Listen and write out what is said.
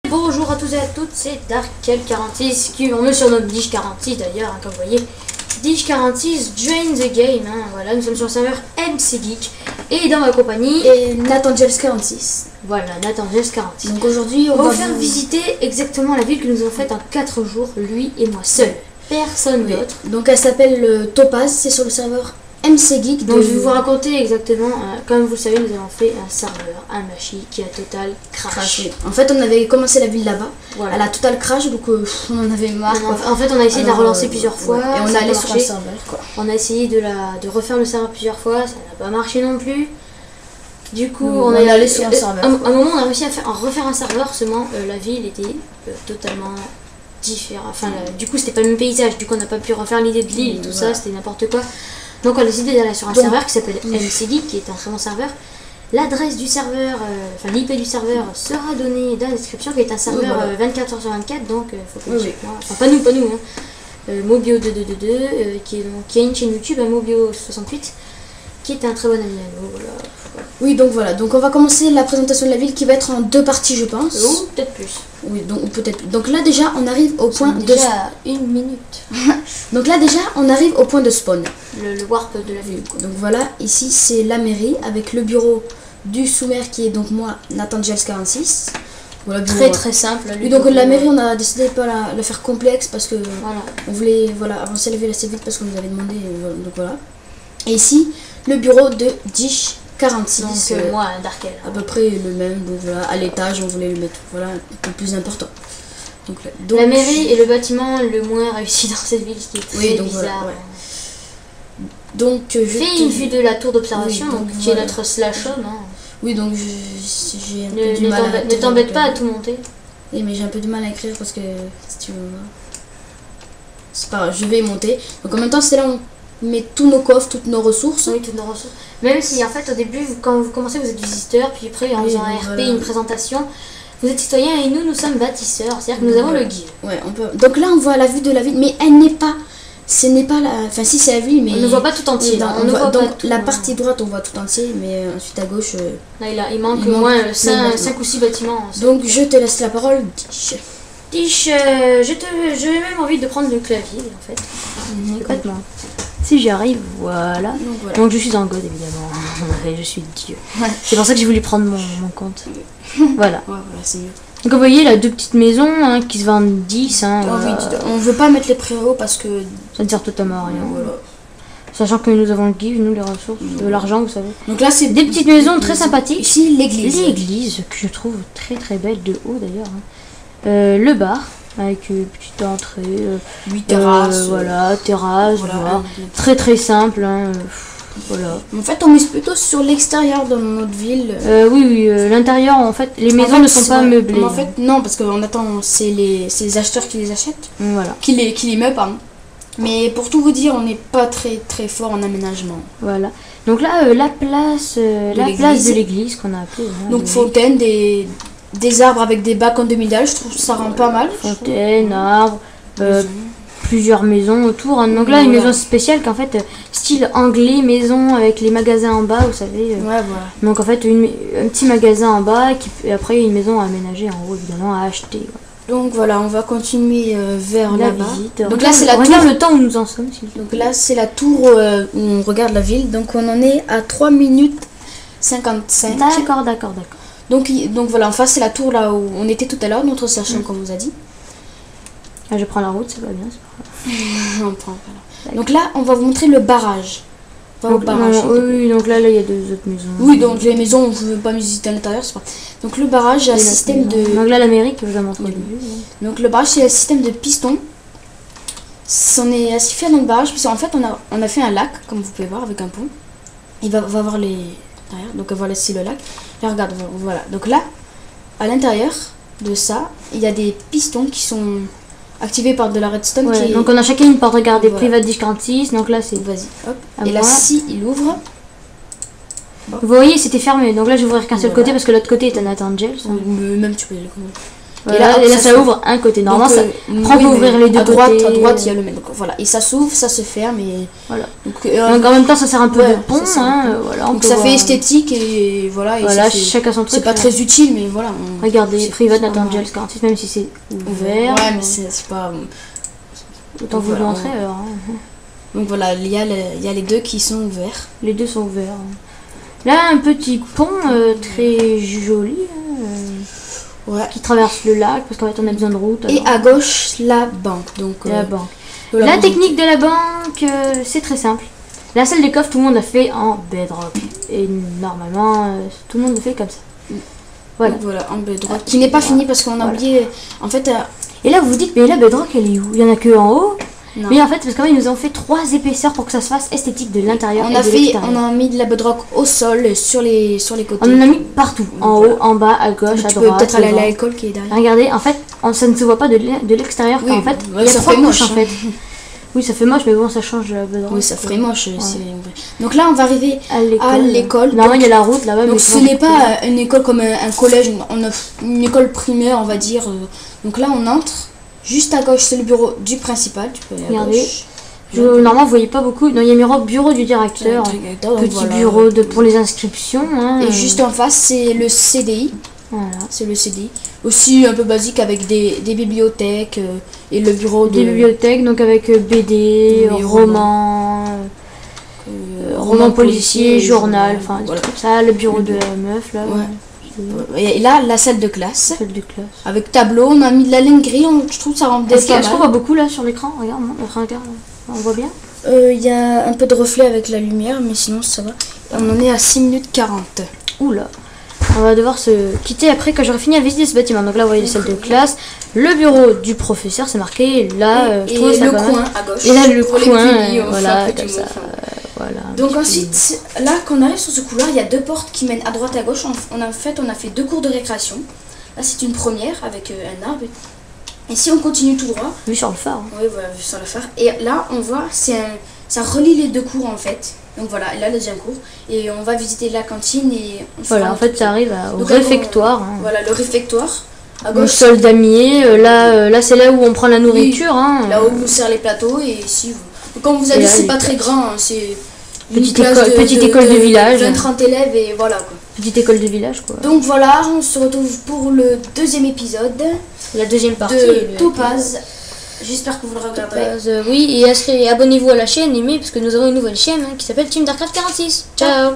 Bonjour à tous et à toutes, c'est Darkel46 qui on me surnomme Dich46 d'ailleurs, hein, comme vous voyez. Dich46 join the game, hein, voilà, nous sommes sur le serveur MC Geek et dans ma compagnie et NathanGels46. Voilà, NathanGels46. Donc aujourd'hui on va vous faire visiter exactement la ville que nous avons faite en 4 jours, lui et moi seul, personne d'autre. Donc elle s'appelle Topaz, c'est sur le serveur MC Geek. Donc je vais vous raconter exactement, comme vous le savez, nous avons fait un serveur, un machine qui a total crash. En fait on avait commencé la ville là-bas, voilà. Elle a total crash, donc on en avait marre. En fait on a essayé de la relancer plusieurs fois, et on a allé sur le serveur quoi. On a essayé de refaire le serveur plusieurs fois, ça n'a pas marché non plus. Du coup on est allé sur un serveur. À un moment on a réussi à refaire un serveur, seulement la ville était totalement différente. Enfin du coup c'était pas le même paysage, du coup on n'a pas pu refaire l'idée de l'île et tout ça, c'était n'importe quoi. Donc on a décidé d'aller sur un serveur qui s'appelle MC qui est un très bon serveur. L'adresse du serveur, enfin l'IP du serveur sera donnée dans la description, qui est un serveur 24h sur 24, donc faut que enfin pas nous hein. Mobio2222 qui a une chaîne YouTube, Mobio68, qui est un très bon ami à nous, voilà. Oui, donc voilà, donc on va commencer la présentation de la ville qui va être en 2 parties je pense. Ou peut-être plus. Oui, donc peut-être plus. Donc là déjà on arrive au point de... Déjà 1 minute. Donc là déjà on arrive au point de spawn. Le warp de la ville. Donc voilà, ici c'est la mairie avec le bureau du sous-maire qui est donc moi, NathanGels46. Voilà, très simple. Et donc la mairie on a décidé de pas la faire complexe parce que on voulait avancer la ville assez vite parce qu'on nous avait demandé, donc voilà. Et ici le bureau de Dich46. Donc moi Darkel. À peu près le même, donc voilà, à l'étage on voulait le mettre, voilà, un peu plus important. Donc la mairie est le bâtiment le moins réussi dans cette ville, ce qui est très bizarre. Voilà, donc je fais une vue de la tour d'observation, qui est notre slash home. Hein. Oui, donc j'ai un peu du mal à... Ne t'embête pas à tout monter. Oui, mais j'ai un peu du mal à écrire parce que si tu veux voir. C'est pas grave, je vais monter. Donc en même temps c'est là où on met tous nos coffres, toutes nos ressources. Oui, toutes nos ressources. Même si en fait au début, quand vous commencez, vous êtes visiteur, puis après en faisant un RP, une présentation, vous êtes citoyen et nous sommes bâtisseurs. C'est-à-dire que nous avons le guide. Ouais, on peut... Donc là on voit la vue de la ville, mais elle n'est pas... Ce n'est pas la... Enfin si c'est la ville, mais... On ne voit pas tout entier. Donc la partie droite on voit tout entier, mais ensuite à gauche... Là, il manque au moins 5 ou 6 bâtiments. Donc je te laisse la parole, Dich. Dich, j'ai même envie de prendre le clavier en fait. Complètement. Si j'y arrive, voilà. Donc je suis en God évidemment. Je suis Dieu. C'est pour ça que j'ai voulu prendre mon compte. Voilà. Voilà, c'est mieux. Donc vous voyez là, 2 petites maisons hein, qui se vendent 10. Hein, on veut pas mettre les pré-hauts parce que ça ne sert totalement à rien. Voilà. Sachant que nous avons le give, nous les ressources, de l'argent, vous savez. Donc là c'est des petites maisons très sympathiques. Ici l'église. L'église que je trouve très très belle de haut d'ailleurs. Hein. Le bar avec une petite entrée. 8 terrasses. Voilà, terrasse. Voilà. Très très simple. Hein. Voilà. En fait, on mise plutôt sur l'extérieur de notre ville. Oui, l'intérieur, en fait, les maisons ne sont pas meublées. En fait, non, parce qu'on attend, c'est les acheteurs qui les achètent. Voilà. Qui les meublent, pardon. Mais pour tout vous dire, on n'est pas très très fort en aménagement. Voilà. Donc là, la place de l'église qu'on a appelée. Hein, donc fontaine, des arbres avec des bacs en demi-dalle, je trouve que ça rend pas mal. Fontaine, arbres. Plusieurs maisons autour. Hein. Donc là, une maison spéciale qu'en fait, style anglais, maison avec les magasins en bas, vous savez. Voilà. Donc en fait, un petit magasin en bas, et après une maison à aménager en haut, évidemment, à acheter. Voilà. Donc voilà, on va continuer vers la là-bas. visite. Donc là, c'est la tour. Regarde le temps où nous en sommes. Donc là, c'est la tour où on regarde la ville. Donc on en est à 3 minutes 55. D'accord. Donc voilà, en face, c'est la tour là où on était tout à l'heure, notre station, comme on vous a dit. Ah, je prends la route, ça va bien, c'est pas grave. On prend pas là. Donc là, on va vous montrer le barrage. Donc, oui, donc là, il y a 2 autres maisons. Oui, donc les maisons, on ne veut pas visiter à l'intérieur, c'est pas. Donc le barrage, a un système de... Donc là, l'Amérique, je vous ai montré au début. Donc le barrage, c'est un système de pistons. On est assez fiers dans le barrage, parce qu'en fait, on a fait un lac, comme vous pouvez voir, avec un pont. Il va voir les... derrière, donc voilà, c'est le lac. Là, regarde, voilà. Donc là, à l'intérieur de ça, il y a des pistons qui sont... activé par de la redstone. Donc on a chacun une porte, regardez, private Dich46, donc là c'est... Vas-y, hop. Et là, si il ouvre... Vous voyez, c'était fermé, donc là je vais ouvrir qu'un seul côté parce que l'autre côté est un NathanGels. Même tu peux y aller. Voilà, et là ça ouvre un côté. Normalement, ça peut ouvrir les deux côtés. À droite, il y a le même. Donc, voilà, et ça s'ouvre, ça se ferme. Et voilà. Donc en même temps, ça sert un peu de pont. Voilà, donc ça fait esthétique et voilà. Voilà, chacun son truc. C'est pas très utile, mais voilà. Regardez, Private Angels 46, même si c'est ouvert. Ouais, mais c'est pas. Autant vous le montrer alors. Donc voilà, il y a les deux qui sont ouverts. Les deux sont ouverts. Là, un petit pont très joli. Ouais. Qui traverse le lac parce qu'en fait on a besoin de route. Et à gauche la banque. Donc la banque. La technique de la banque, c'est très simple. La salle des coffres, tout le monde a fait en bedrock. Et normalement, tout le monde le fait comme ça. Voilà. Donc, voilà, en bedrock. Qui n'est pas fini parce qu'on a oublié. En fait. Et là vous vous dites, mais la bedrock elle est où? Il y en a que en haut. Non. Mais en fait, parce qu'en fait, ils nous ont fait 3 épaisseurs pour que ça se fasse esthétique de l'intérieur et de l'extérieur. On a mis de la bedrock au sol, sur les côtés. On en a mis partout, en haut, en bas, à gauche, à droite. Peut-être aller à l'école qui est derrière. Regardez, en fait, ça ne se voit pas de l'extérieur. En fait, il y a 3 couches en fait. Oui, ça fait moche, mais bon, ça change la bedrock. Oui, ça ferait moche. Donc là, on va arriver à l'école. Normalement, il y a la route là-bas. Donc ce n'est pas une école comme un collège, une école primaire, on va dire. Donc là, on entre. Juste à gauche, c'est le bureau du principal. Tu peux aller à gauche. Normalement, vous voyez pas beaucoup. Non, il y a bureau du directeur. Petit bureau pour les inscriptions. Et juste en face, c'est le CDI. Voilà. C'est le CDI. Aussi un peu basique avec des bibliothèques et le bureau des bibliothèques, donc avec BD, romans, romans policiers, journal, enfin voilà. Ça, le bureau de la meuf là. Ouais. Et là, la salle de classe. Avec tableau, on a mis de la ligne grise, je trouve ça rend bien. Est-ce qu'on voit beaucoup là sur l'écran? Regarde, on voit bien. Il y a un peu de reflet avec la lumière, mais sinon ça va. On en est à 6 minutes 40. Oula. On va devoir se quitter après quand j'aurai fini à visiter ce bâtiment. Donc là, vous voyez la salle de classe, le bureau du professeur, c'est marqué là. Et le coin à gauche. Et là, le coin, voilà, comme ça. Voilà, donc ensuite, là, quand on arrive sur ce couloir, il y a 2 portes qui mènent à droite et à gauche. On a fait 2 cours de récréation. Là, c'est une première avec un arbre. Et si on continue tout droit... Vue sur le phare. Oui, voilà, vue sur le phare. Et là, on voit, ça relie les 2 cours en fait. Donc voilà, et là, le deuxième cours. Et on va visiter la cantine et... Voilà, en fait, ça arrive au réfectoire. Voilà, le réfectoire. À gauche, sol damier. Là, c'est là où on prend la nourriture. Oui, là où on sert les plateaux. Et si vous... Comme vous avez dit, c'est pas très grand, c'est... Petite école de village. 20-30 élèves et voilà quoi. Petite école de village quoi. Donc voilà, on se retrouve pour le deuxième épisode. La deuxième partie de Topaz. J'espère que vous le regarderez. Oui, et abonnez-vous à la chaîne, aimez, parce que nous avons une nouvelle chaîne qui s'appelle Team Darkcraft 46. Ciao.